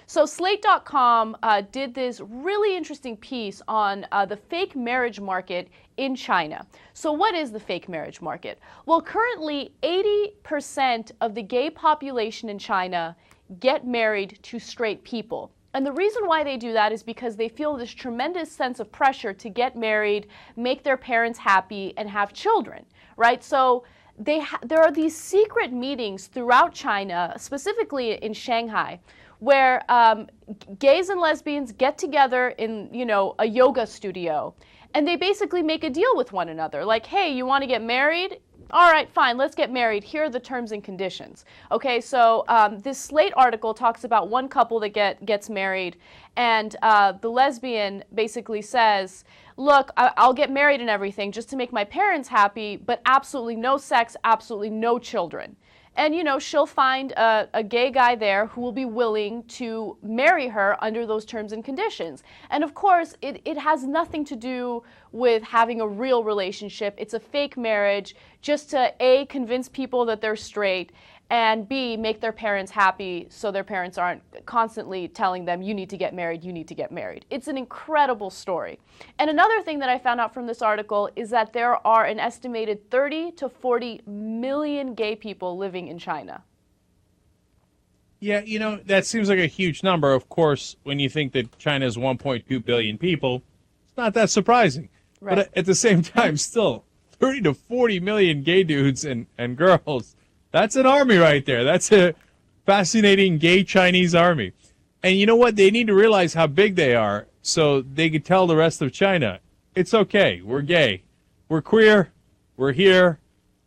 So Slate.com did this really interesting piece on the fake marriage market in China. So what is the fake marriage market? Well, currently 80% of the gay population in China get married to straight people. And the reason why they do that is because they feel this tremendous sense of pressure to get married, make their parents happy, and have children, right? So there are these secret meetings throughout China, specifically in Shanghai, where gays and lesbians get together in, a yoga studio, and they basically make a deal with one another. Like, hey, you want to get married? All right, fine, let's get married. Here are the terms and conditions. Okay, so this Slate article talks about one couple that gets married, and the lesbian basically says, look, I'll get married and everything just to make my parents happy, but absolutely no sex, absolutely no children. And, she'll find a gay guy there who will be willing to marry her under those terms and conditions. And of course, it has nothing to do with having a real relationship. It's a fake marriage just to A, convince people that they're straight, and B, make their parents happy so their parents aren't constantly telling them, you need to get married, you need to get married. It's an incredible story. And another thing that I found out from this article is that there are an estimated 30 to 40 million gay people living in China. Yeah, that seems like a huge number. Of course, when you think that China is 1.2 billion people, it's not that surprising. Right. But at the same time, still, 30 to 40 million gay dudes and girls, that's an army right there. That's a fascinating gay Chinese army. And you know what? They need to realize how big they are so they can tell the rest of China, it's okay. We're gay. We're queer. We're here.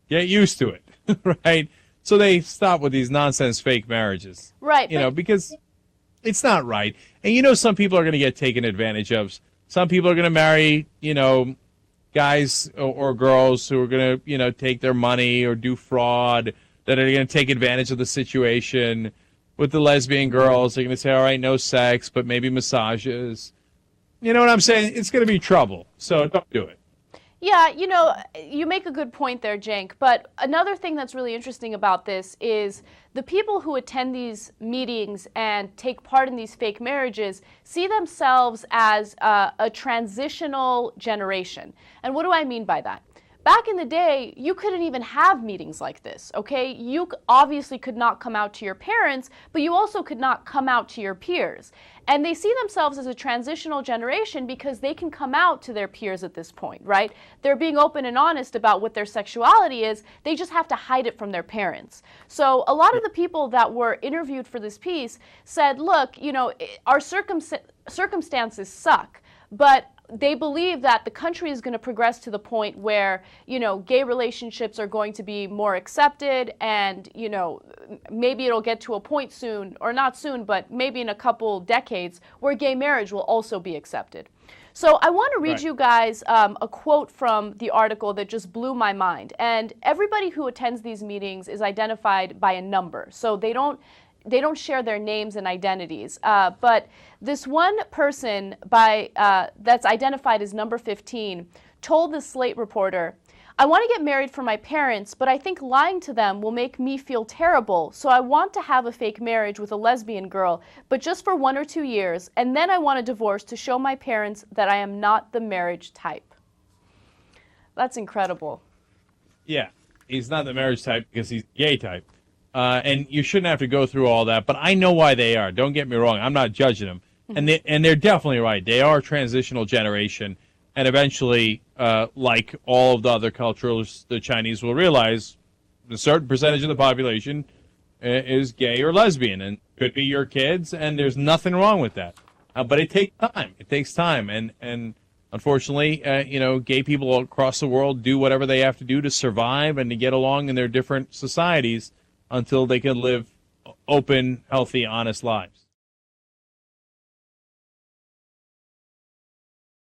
Get used to it. Right? So they stop with these nonsense fake marriages. Right. Because it's not right. And some people are going to get taken advantage of. Some people are going to marry, guys or girls who are going to, take their money or do fraud, that are going to take advantage of the situation. With the lesbian girls, they're going to say, all right, no sex, but maybe massages. You know what I'm saying? It's going to be trouble, so don't do it. Yeah, you make a good point there, Cenk. But another thing that's really interesting about this is the people who attend these meetings and take part in these fake marriages see themselves as a transitional generation. And what do I mean by that? Back in the day, you couldn't even have meetings like this, okay? You obviously could not come out to your parents, but you also could not come out to your peers. And they see themselves as a transitional generation because they can come out to their peers at this point, right? They're being open and honest about what their sexuality is. They just have to hide it from their parents. So a lot of the people that were interviewed for this piece said, look, our circumstances suck, but they believe that the country is going to progress to the point where, gay relationships are going to be more accepted, and, maybe it'll get to a point soon, or not soon, but maybe in a couple decades, where gay marriage will also be accepted. So I want to read you guys a quote from the article that just blew my mind. And everybody who attends these meetings is identified by a number. So they don't share their names and identities. But this one person that's identified as number 15 told the Slate reporter, I want to get married for my parents, but I think lying to them will make me feel terrible, so I want to have a fake marriage with a lesbian girl, but just for 1 or 2 years, and then I want a divorce to show my parents that I am not the marriage type. That's incredible. Yeah, he's not the marriage type because he's gay type. And you shouldn't have to go through all that, but I know why they are. Don't get me wrong. I'm not judging them. And they're definitely right. They are a transitional generation. And eventually, like all of the other cultures, the Chinese will realize a certain percentage of the population is gay or lesbian. And could be your kids, and there's nothing wrong with that. But it takes time. It takes time. And unfortunately, gay people across the world do whatever they have to do to survive and to get along in their different societies until they can live open, healthy, honest lives.